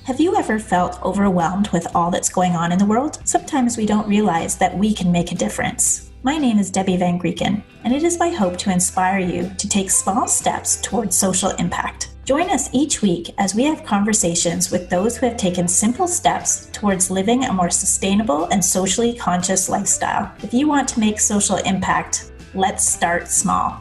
Have you ever felt overwhelmed with all that's going on in the world? Sometimes we don't realize that we can make a difference. My name is Debbie Van Grieken, and it is my hope to inspire you to take small steps towards social impact. Join us each week as we have conversations with those who have taken simple steps towards living a more sustainable and socially conscious lifestyle. If you want to make social impact, let's start small.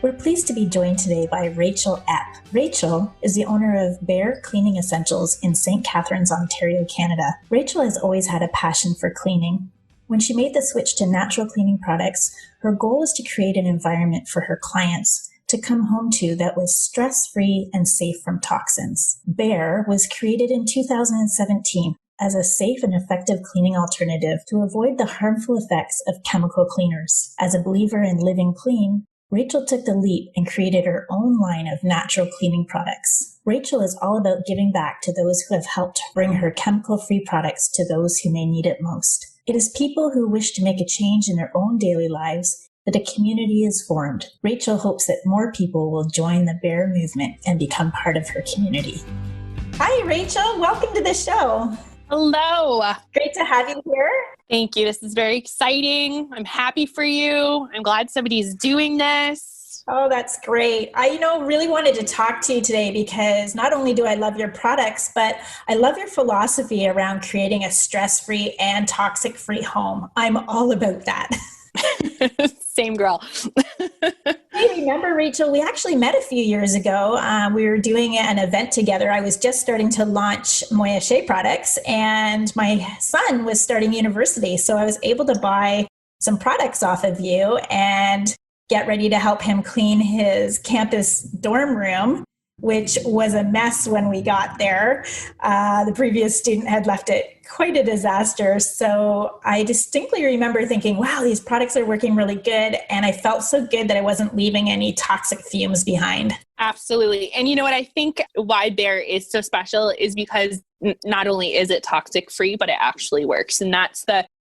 We're pleased to be joined today by Rachel Epp. Rachel is the owner of Bare Cleaning Essentials in St. Catharines, Ontario, Canada. Rachel has always had a passion for cleaning. When she made the switch to natural cleaning products, her goal was to create an environment for her clients to come home to that was stress-free and safe from toxins. Bare was created in 2017 as a safe and effective cleaning alternative to avoid the harmful effects of chemical cleaners. As a believer in living clean, Rachel took the leap and created her own line of natural cleaning products. Rachel is all about giving back to those who have helped bring her chemical-free products to those who may need it most. It is people who wish to make a change in their own daily lives that a community is formed. Rachel hopes that more people will join the Bare movement and become part of her community. Hi, Rachel. Welcome to the show. Hello. Great to have you here. Thank you. This is very exciting. I'm happy for you. I'm glad somebody's doing this. Oh, that's great. I, really wanted to talk to you today because not only do I love your products, but I love your philosophy around creating a stress-free and toxic-free home. I'm all about that. Same girl. Hey, remember, Rachel, we actually met a few years ago. We were doing an event together. I was just starting to launch Moya Shea products, and my son was starting university. So I was able to buy some products off of you and get ready to help him clean his campus dorm room, which was a mess when we got there. The previous student had left it quite a disaster. So I distinctly remember thinking, wow, these products are working really good. And I felt so good that I wasn't leaving any toxic fumes behind. Absolutely. And you know what? I think why Bare is so special is because not only is it toxic free, but it actually works. And that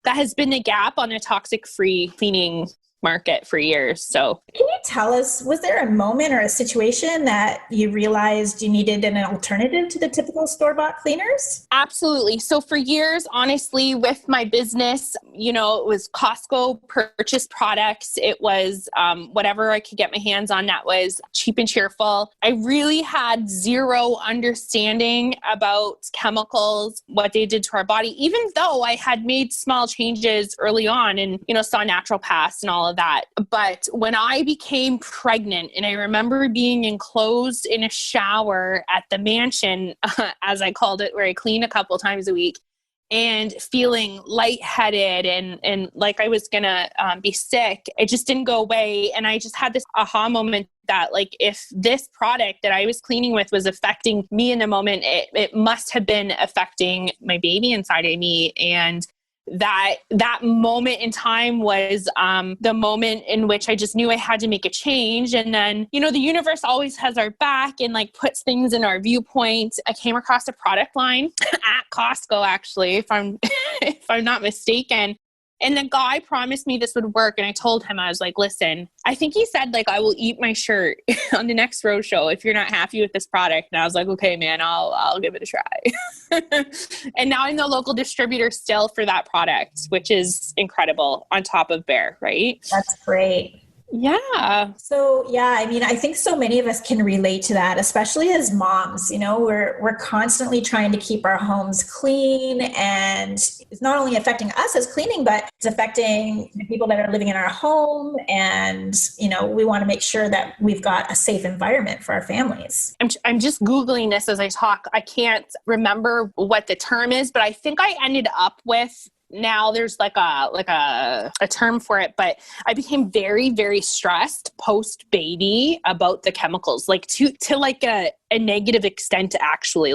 has been the gap on a toxic free cleaning market for years. So can you tell us, was there a moment or a situation that you realized you needed an alternative to the typical store-bought cleaners? Absolutely. So for years, honestly, with my business, it was Costco purchased products. It was whatever I could get my hands on that was cheap and cheerful. I really had zero understanding about chemicals, what they did to our body, even though I had made small changes early on and, saw naturopaths and all of that. But when I became pregnant, and I remember being enclosed in a shower at the mansion, as I called it, where I clean a couple times a week, and feeling lightheaded and like I was going to be sick, it just didn't go away. And I just had this aha moment that if this product that I was cleaning with was affecting me in the moment, it must have been affecting my baby inside of me. And that moment in time was the moment in which I just knew I had to make a change. And then, the universe always has our back and puts things in our viewpoint. I came across a product line at Costco, actually, if I'm not mistaken. And the guy promised me this would work. And I told him, I was like, listen, I think he said I will eat my shirt on the next roadshow if you're not happy with this product. And I was like, okay, man, I'll give it a try. And now I'm the local distributor still for that product, which is incredible on top of Bare, right? That's great. Yeah. So, I think so many of us can relate to that, especially as moms. We're constantly trying to keep our homes clean, and it's not only affecting us as cleaning, but it's affecting the people that are living in our home. And, we want to make sure that we've got a safe environment for our families. I'm just Googling this as I talk. I can't remember what the term is, but I think I ended up with, now there's a term for it, but I became very, very stressed post baby about the chemicals, to a negative extent, actually.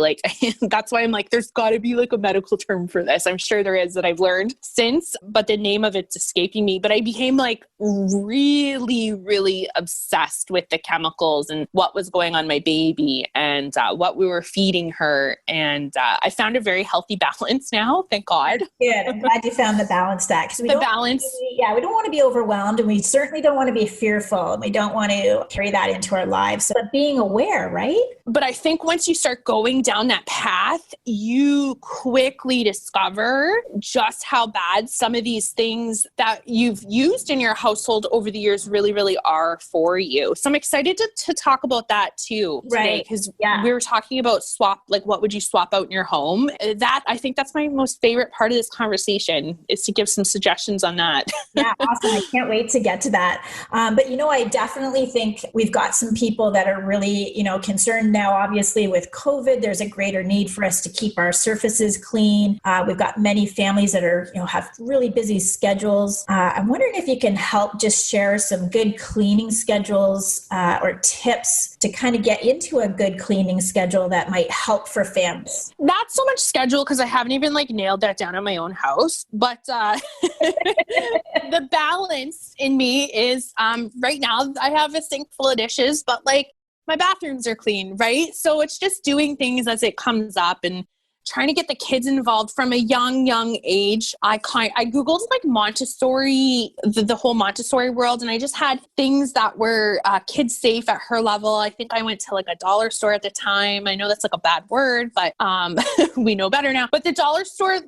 That's why I'm there's gotta be a medical term for this. I'm sure there is that I've learned since, but the name of it's escaping me. But I became really, really obsessed with the chemicals and what was going on my baby and what we were feeding her. And I found a very healthy balance now, thank God. Good. I'm glad you found the balance that, because we don't want to be overwhelmed, and we certainly don't want to be fearful, and we don't want to carry that into our lives. But being aware, right? But I think once you start going down that path, you quickly discover just how bad some of these things that you've used in your household over the years really, really are for you. So I'm excited to talk about that too today, because we were talking about what would you swap out in your home? I think that's my most favorite part of this conversation, is to give some suggestions on that. Yeah, awesome. I can't wait to get to that. But, I definitely think we've got some people that are really, concerned now, obviously with COVID. There's a greater need for us to keep our surfaces clean. We've got many families that are, have really busy schedules. I'm wondering if you can help just share some good cleaning schedules or tips to kind of get into a good cleaning schedule that might help for families. Not so much schedule, because I haven't even nailed that down in my own house, but the balance in me is right now I have a sink full of dishes, but my bathrooms are clean, right? So it's just doing things as it comes up and trying to get the kids involved from a young age. I Googled Montessori, the whole Montessori world, and I just had things that were kids safe at her level. I think I went to a dollar store at the time. I know that's a bad word, but we know better now. But the dollar store,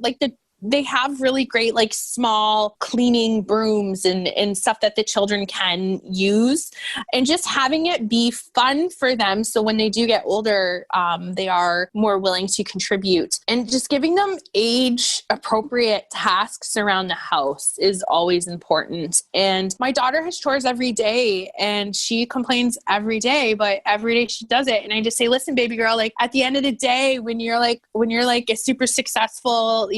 they have really great small cleaning brooms and stuff that the children can use, and just having it be fun for them. So when they do get older, they are more willing to contribute, and just giving them age appropriate tasks around the house is always important. And my daughter has chores every day, and she complains every day, but every day she does it. And I just say, listen, baby girl, at the end of the day, when you're a super successful,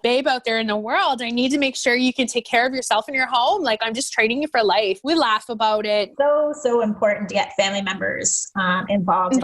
babe out there in the world, I need to make sure you can take care of yourself in your home. I'm just training you for life. We laugh about it. So important to get family members involved.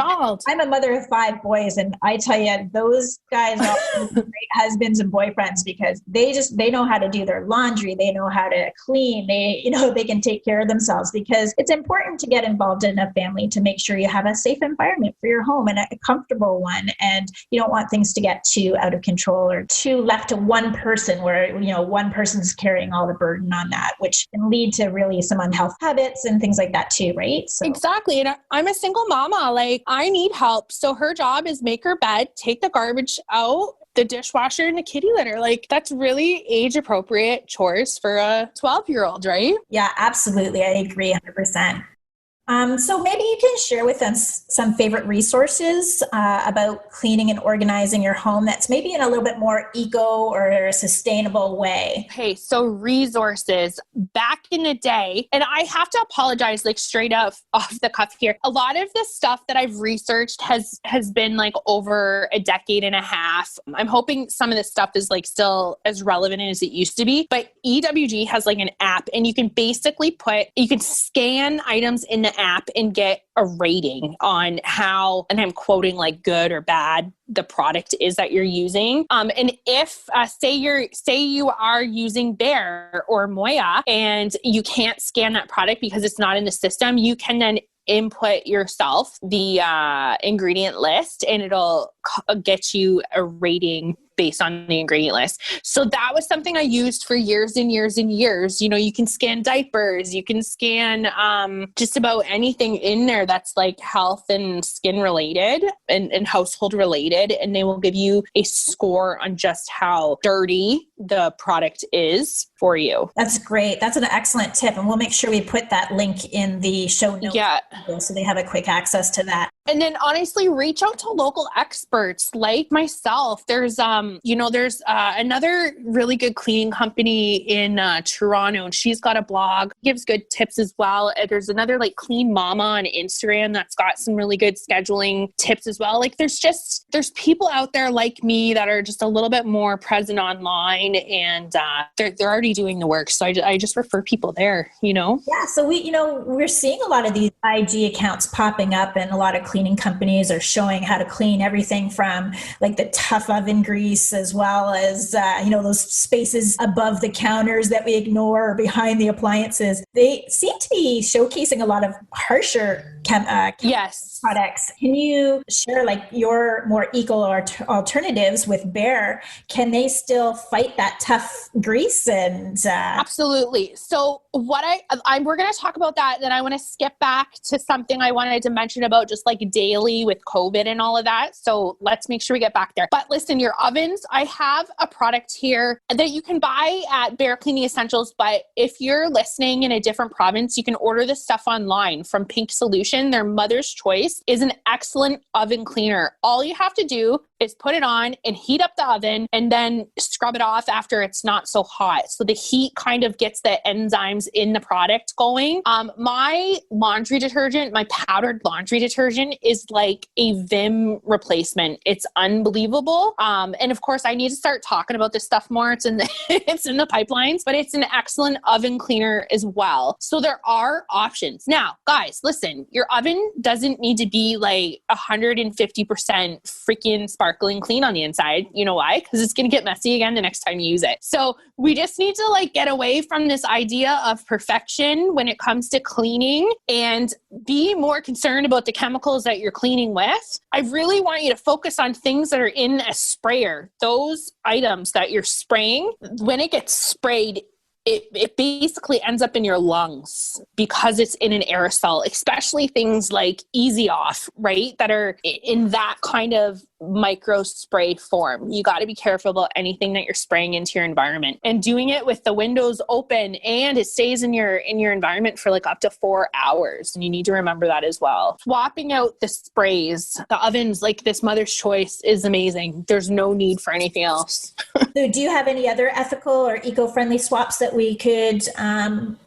I'm a mother of 5 boys, and I tell you, those guys are great husbands and boyfriends, because they know how to do their laundry. They know how to clean. They can take care of themselves, because it's important to get involved in a family to make sure you have a safe environment for your home and a comfortable one. And you don't want things to get too out of control or too left to one person, where one person's carrying all the burden on that, which can lead to really some unhealthy habits and things like that too, right? So. Exactly. And I'm a single mama. I need help. So her job is make her bed, take the garbage out, the dishwasher, and the kitty litter. That's really age appropriate chores for a 12-year-old, right? Yeah, absolutely. I agree 100%. So maybe you can share with us some favorite resources about cleaning and organizing your home that's maybe in a little bit more eco or sustainable way. Okay, so resources. Back in the day, and I have to apologize straight up off the cuff here, a lot of the stuff that I've researched has been over a decade and a half. I'm hoping some of this stuff is still as relevant as it used to be, but EWG has an app, and you can basically you can scan items in the app and get a rating on how, and I'm quoting good or bad, the product is that you're using. And if say you are using Bear or Moya and you can't scan that product because it's not in the system, you can then input yourself the ingredient list, and it'll get you a rating based on the ingredient list. So that was something I used for years and years and years. You can scan diapers, you can scan just about anything in there that's health and skin related and household related, and they will give you a score on just how dirty the product is for you. That's great. That's an excellent tip. And we'll make sure we put that link in the show notes so they have a quick access to that. And then honestly, reach out to local experts like myself. There's another really good cleaning company in Toronto, and she's got a blog, gives good tips as well. There's another Clean Mama on Instagram that's got some really good scheduling tips as well. There's people out there like me that are just a little bit more present online, and they're already doing the work. So I just refer people there, Yeah. So we're seeing a lot of these IG accounts popping up, and a lot of cleaning companies are showing how to clean everything from the tough oven grease, as well as, those spaces above the counters that we ignore or behind the appliances. They seem to be showcasing a lot of harsher products. Can you share your more eco alternatives with Bear? Can they still fight that tough grease and and Absolutely. So what we're going to talk about that. Then I want to skip back to something I wanted to mention about just like daily with COVID and all of that. So let's make sure we get back there. But listen, your ovens, I have a product here that you can buy at Bare Cleaning Essentials. But if you're listening in a different province, you can order this stuff online from Pink Solution. Their Mother's Choice is an excellent oven cleaner. All you have to do is put it on and heat up the oven and then scrub it off after it's not so hot. So the heat kind of gets the enzymes in the product going. My laundry detergent, my powdered laundry detergent is like a Vim replacement. It's unbelievable. And of course I need to start talking about this stuff more. It's in the, it's in the pipelines, but it's an excellent oven cleaner as well. So there are options. Now, guys, listen, your oven doesn't need to be like 150% freaking sparkling clean on the inside. You know why? Because it's going to get messy again the next time you use it. So we just need to like get away from this idea of perfection when it comes to cleaning and be more concerned about the chemicals that you're cleaning with. I really want you to focus on things that are in a sprayer. Those items that you're spraying, when it gets sprayed, it basically ends up in your lungs because it's in an aerosol, especially things like Easy Off, right? That are in that kind of micro spray form. You got to be careful about anything that you're spraying into your environment, and doing it with the windows open, and it stays in your environment for like up to 4 hours. And you need to remember that as well. Swapping out the sprays, the ovens, like this Mother's Choice is amazing. There's no need for anything else. So do you have any other ethical or eco-friendly swaps that we could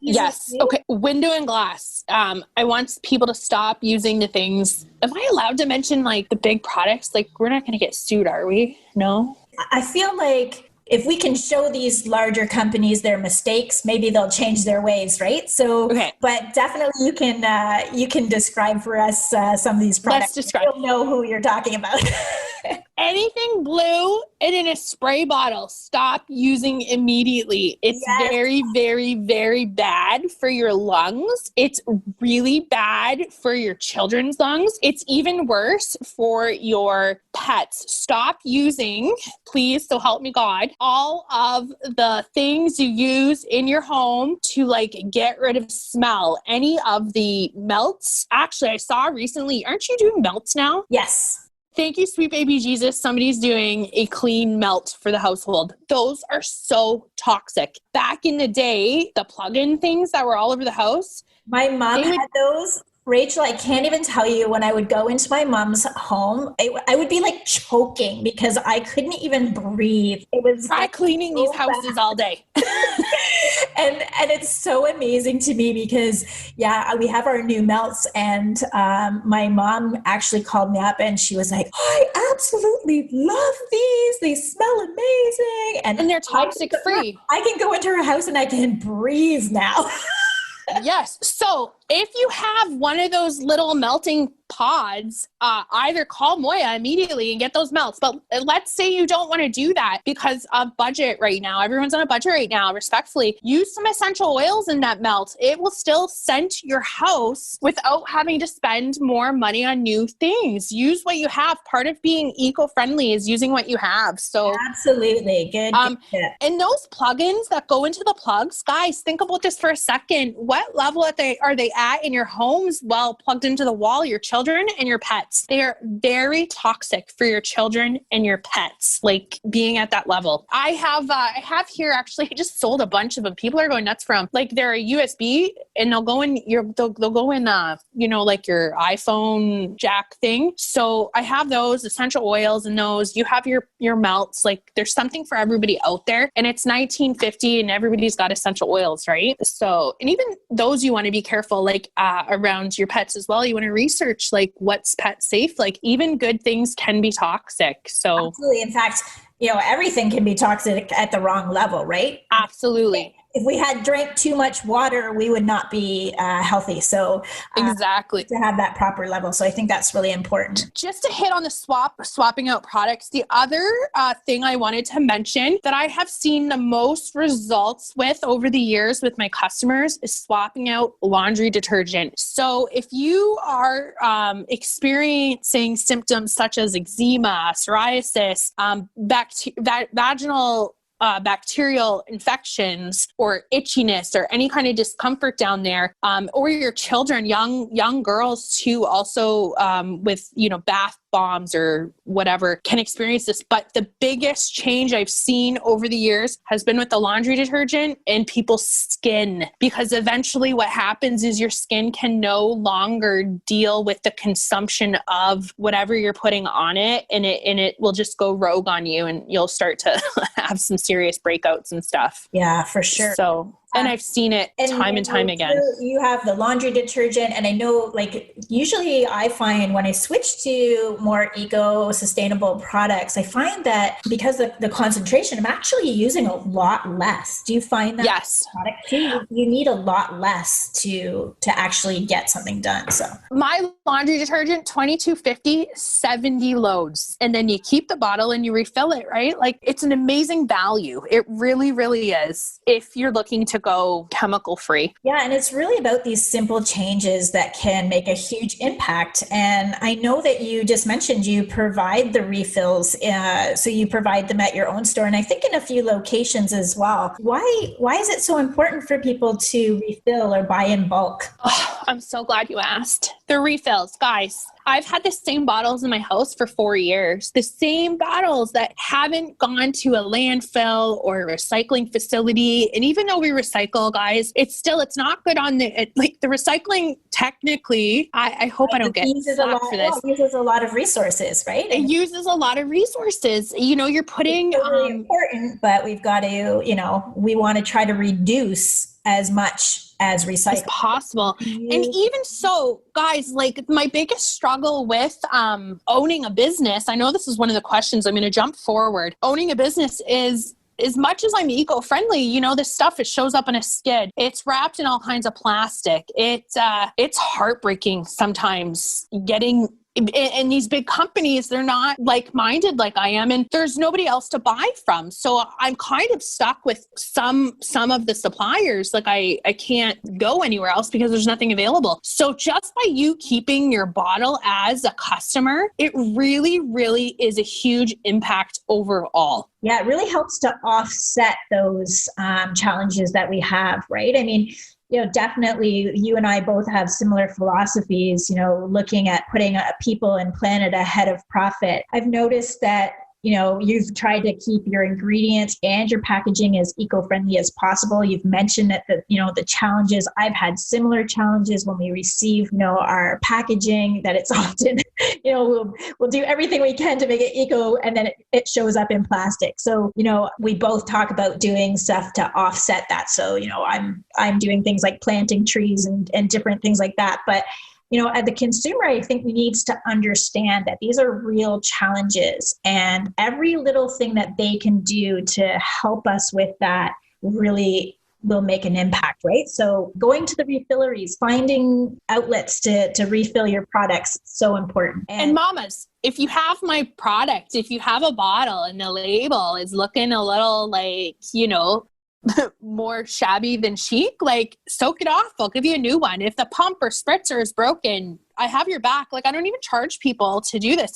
yes. Okay. Window and glass. I want people to stop using the things. Am I allowed to mention like the big products? Like we're not going to get sued, are we? No? I feel like if we can show these larger companies their mistakes, maybe they'll change their ways, right? So, okay. But definitely you can describe for us some of these products. Let's describe. You'll know who you're talking about. Anything blue and in a spray bottle, stop using immediately. It's very, very, very bad for your lungs. It's really bad for your children's lungs. It's even worse for your pets. Stop using, please, so help me God, all of the things you use in your home to like get rid of smell. Any of the melts. Actually, I saw recently, aren't you doing melts now? Yes. Thank you, sweet baby Jesus. Somebody's doing a clean melt for the household. Those are so toxic. Back in the day, the plug-in things that were all over the house. My mom had those. Rachel, I can't even tell you, when I would go into my mom's home, I would be like choking because I couldn't even breathe. It was try cleaning these houses all day. And it's so amazing to me because, we have our new melts, and my mom actually called me up and she was like, I absolutely love these. They smell amazing. And they're toxic free. I can go into her house and I can breathe now. Yes. So if you have one of those little melting pods, either call Moya immediately and get those melts. But let's say you don't want to do that because of budget right now. Everyone's on a budget right now. Respectfully, use some essential oils in that melt. It will still scent your house without having to spend more money on new things. Use what you have. Part of being eco-friendly is using what you have. So absolutely. Good. And those plugins that go into the plugs, guys, think about this for a second. What level are they at in your homes while plugged into the wall? Your children and your pets. They are very toxic for your children and your pets, like being at that level. I have here actually, I just sold a bunch of them. People are going nuts for them. Like they're a USB and they'll go in they'll go in like your iPhone jack thing. So I have those essential oils and those. You have your melts. Like there's something for everybody out there, and it's 1950 and everybody's got essential oils, right? So, and even those you want to be careful, like around your pets as well. You want to research like what's pet safe. Like even good things can be toxic. So absolutely. In fact, everything can be toxic at the wrong level, right? Absolutely. If we had drank too much water, we would not be healthy. So exactly, to have that proper level. So I think that's really important. Just to hit on the swapping out products, the other thing I wanted to mention that I have seen the most results with over the years with my customers is swapping out laundry detergent. So if you are experiencing symptoms such as eczema, psoriasis, vaginal bacterial infections or itchiness or any kind of discomfort down there, or your children, young girls too, also with, bath bombs or whatever, can experience this. But the biggest change I've seen over the years has been with the laundry detergent and people's skin, because eventually what happens is your skin can no longer deal with the consumption of whatever you're putting on it, and it will just go rogue on you, and you'll start to have some serious breakouts and stuff. Yeah, for sure. So, and I've seen it time and time again. You have the laundry detergent, and I know, like, usually I find when I switch to more eco-sustainable products, I find that because of the concentration, I'm actually using a lot less. Do you find that? Yes. Product too? You need a lot less to actually get something done. So my laundry detergent, $22.50, 70 loads. And then you keep the bottle and you refill it, right? Like, it's an amazing value. It really, really is, if you're looking to go chemical free. Yeah. And it's really about these simple changes that can make a huge impact. And I know that you just mentioned you provide the refills. So you provide them at your own store, and I think in a few locations as well. Why is it so important for people to refill or buy in bulk? Oh, I'm so glad you asked. The refills, guys. I've had the same bottles in my house for 4 years. The same bottles that haven't gone to a landfill or a recycling facility. And even though we recycle, guys, it's not good on the recycling. Technically, I hope I don't get slapped for this. It uses a lot of resources, right? It uses a lot of resources. You're putting it's really important, but we've got to, we want to try to reduce as much as recycle as possible. And even so, guys, like, my biggest struggle with owning a business, I know this is one of the questions, I'm going to jump forward. Owning a business is, as much as I'm eco-friendly, this stuff, it shows up in a skid. It's wrapped in all kinds of plastic. It's heartbreaking sometimes getting. And these big companies, they're not like-minded like I am, and there's nobody else to buy from. So I'm kind of stuck with some of the suppliers. Like, I can't go anywhere else because there's nothing available. So just by you keeping your bottle as a customer, it really, really is a huge impact overall. Yeah, it really helps to offset those challenges that we have, right? I mean, definitely you and I both have similar philosophies, looking at putting people and planet ahead of profit. I've noticed that, you've tried to keep your ingredients and your packaging as eco-friendly as possible. You've mentioned that the challenges. I've had similar challenges when we receive, our packaging, that it's often, we'll do everything we can to make it eco, and then it shows up in plastic. So, we both talk about doing stuff to offset that. So, I'm doing things like planting trees and different things like that. But as the consumer, I think we needs to understand that these are real challenges, and every little thing that they can do to help us with that really will make an impact, right? So going to the refilleries, finding outlets to refill your products, so important. And mamas, if you have my product, if you have a bottle and the label is looking a little like, more shabby than chic, like, soak it off. I'll give you a new one. If the pump or spritzer is broken, I have your back. Like, I don't even charge people to do this.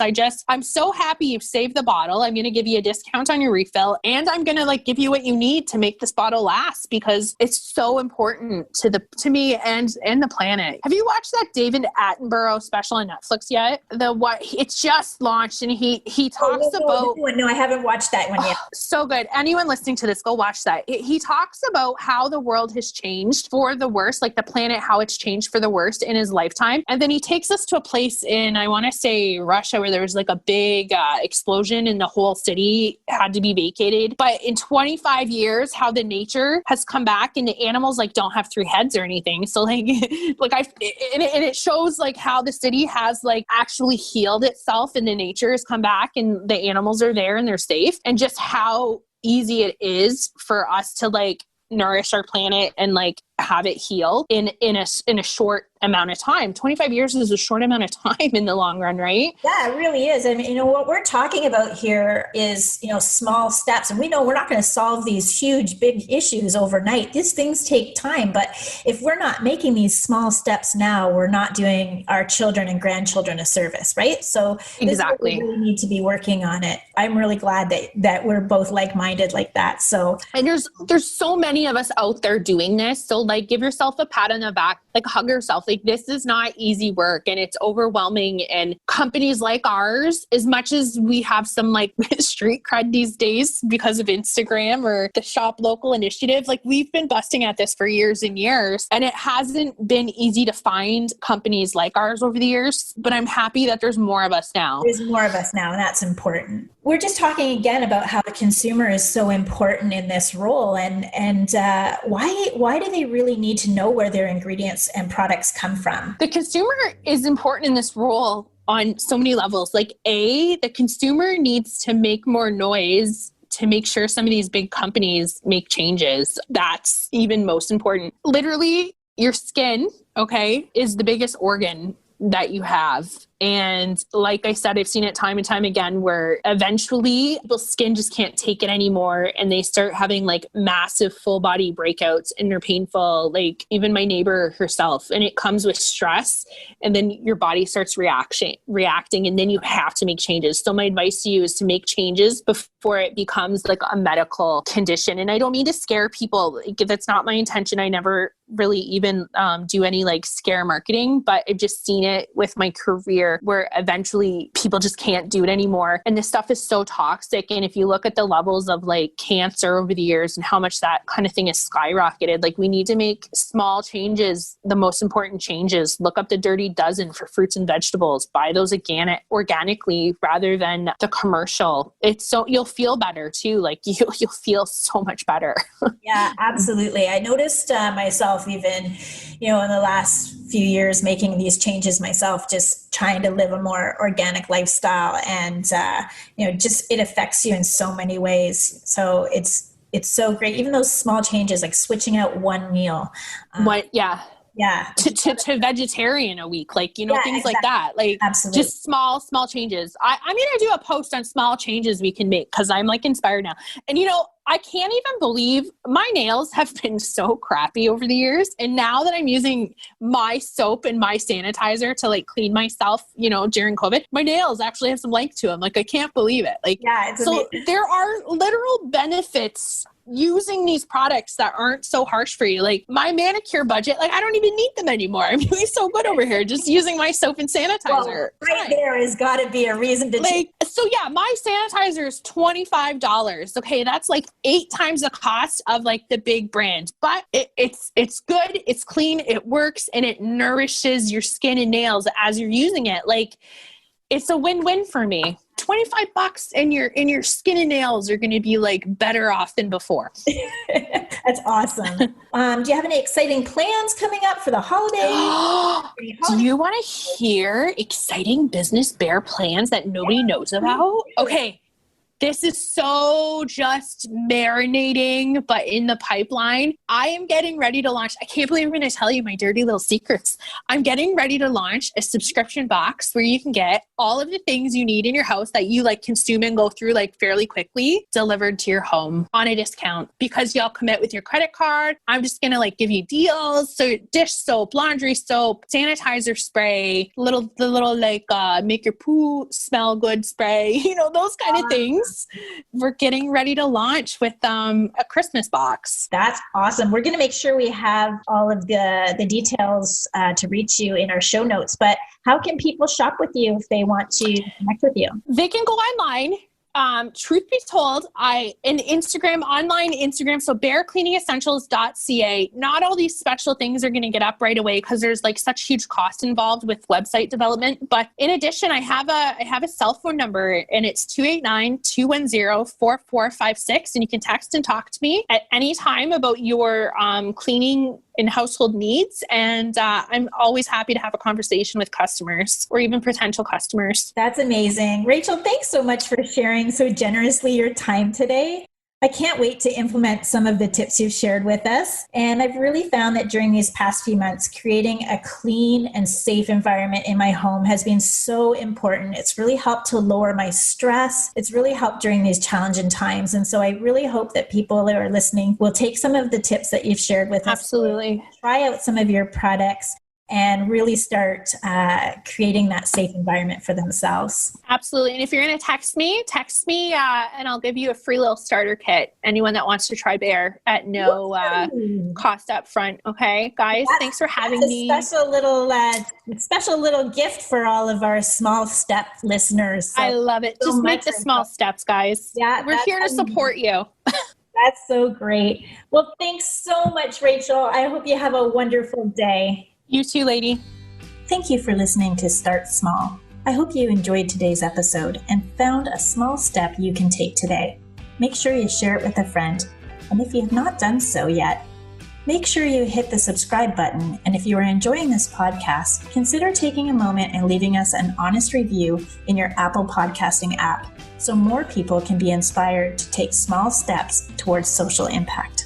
I'm so happy you've saved the bottle. I'm going to give you a discount on your refill, and I'm going to give you what you need to make this bottle last, because it's so important to me and the planet. Have you watched that David Attenborough special on Netflix yet? It's just launched, and he talks about. No, I haven't watched that one yet. So good. Anyone listening to this, go watch that. He talks about how the world has changed for the worse, like the planet, how it's changed for the worst in his lifetime. And then he takes us to a place in, I want to say, Russia, where there was a big explosion and the whole city had to be vacated. But in 25 years, how the nature has come back, and the animals don't have 3 heads or anything. So it shows how the city has actually healed itself, and the nature has come back, and the animals are there and they're safe, and just how easy it is for us to nourish our planet and have it heal in a short amount of time. 25 years is a short amount of time in the long run, right? Yeah, it really is. I mean, what we're talking about here is, small steps. And we know we're not going to solve these huge, big issues overnight. These things take time. But if we're not making these small steps now, we're not doing our children and grandchildren a service, right? So exactly. We really need to be working on it. I'm really glad that we're both like-minded like that. So, and there's so many of us out there doing this. So like, give yourself a pat on the back, like hug yourself. Like, this is not easy work and it's overwhelming. And companies like ours, as much as we have some like street cred these days because of Instagram or the Shop Local initiative, like we've been busting at this for years and years. And it hasn't been easy to find companies like ours over the years, but I'm happy that there's more of us now. There's more of us now, and that's important. We're just talking again about how the consumer is so important in this role, and why do they really need to know where their ingredients and products come from? The consumer is important in this role on so many levels. Like the consumer needs to make more noise to make sure some of these big companies make changes. That's even most important. Literally, your skin, okay, is the biggest organ that you have. And like I said, I've seen it time and time again where eventually people's skin just can't take it anymore. And they start having like massive full body breakouts and they're painful. Like even my neighbor herself, and it comes with stress. And then your body starts reacting. And then you have to make changes. So my advice to you is to make changes before it becomes like a medical condition. And I don't mean to scare people. Like, that's not my intention. I never really even do any like scare marketing, but I've just seen it with my career where eventually people just can't do it anymore. And this stuff is so toxic. And if you look at the levels of like cancer over the years and how much that kind of thing has skyrocketed, like we need to make small changes, the most important changes. Look up the Dirty Dozen for fruits and vegetables. Buy those organically rather than the commercial. It's so you'll feel better too. Like you'll feel so much better. Yeah, absolutely. I noticed myself even, in the last few years making these changes myself, just trying to live a more organic lifestyle, and just it affects you in so many ways. So it's so great. Even those small changes, like switching out one meal. Yeah. To vegetarian a week, like, things exactly. like that, like absolutely. Just small changes. I'm going to do a post on small changes we can make because I'm like inspired now. And, I can't even believe my nails have been so crappy over the years. And now that I'm using my soap and my sanitizer to like clean myself, during COVID, my nails actually have some length to them. Like, I can't believe it. Like, yeah, so amazing. There are literal benefits using these products that aren't so harsh for you. Like my manicure budget, like I don't even need them anymore. I'm doing so good over here just using my soap and sanitizer. Well, there has got to be a reason to like. So yeah, my sanitizer is $25. Okay, that's like 8 times the cost of like the big brand, but it's good, it's clean, it works, and it nourishes your skin and nails as you're using it. Like it's a win-win for me. $25 and your skin and nails are going to be like better off than before. That's awesome. Do you have any exciting plans coming up for the holidays? Do you want to hear exciting business bear plans that nobody knows about? Okay. This is so just marinating, but in the pipeline. I am getting ready to launch. I can't believe I'm going to tell you my dirty little secrets. I'm getting ready to launch a subscription box where you can get all of the things you need in your house that you like consume and go through like fairly quickly delivered to your home on a discount because y'all commit with your credit card. I'm just going to like give you deals. So dish soap, laundry soap, sanitizer spray, the little like make your poo smell good spray, those kind of things. We're getting ready to launch with a Christmas box. That's awesome. We're going to make sure we have all of the details to reach you in our show notes. But how can people shop with you if they want to connect with you? They can go online. Truth be told, online Instagram, so barecleaningessentials.ca. Not all these special things are going to get up right away because there's like such huge cost involved with website development. But in addition, I have a cell phone number and it's 289-210-4456. And you can text and talk to me at any time about your cleaning and household needs. And I'm always happy to have a conversation with customers or even potential customers. That's amazing. Rachel, thanks so much for sharing so generously your time today. I can't wait to implement some of the tips you've shared with us. And I've really found that during these past few months, creating a clean and safe environment in my home has been so important. It's really helped to lower my stress. It's really helped during these challenging times. And so I really hope that people that are listening will take some of the tips that you've shared with us. Absolutely. Try out some of your products and really start creating that safe environment for themselves. Absolutely. And if you're going to text me and I'll give you a free little starter kit. Anyone that wants to try Bear at no cost up front. Okay, guys, thanks for having me. Special little gift for all of our small step listeners. So I love it. Just make the small steps, guys. Yeah, we're here to support you. That's so great. Well, thanks so much, Rachel. I hope you have a wonderful day. You too, lady. Thank you for listening to Start Small. I hope you enjoyed today's episode and found a small step you can take today. Make sure you share it with a friend. And if you have not done so yet, make sure you hit the subscribe button. And if you are enjoying this podcast, consider taking a moment and leaving us an honest review in your Apple podcasting app so more people can be inspired to take small steps towards social impact.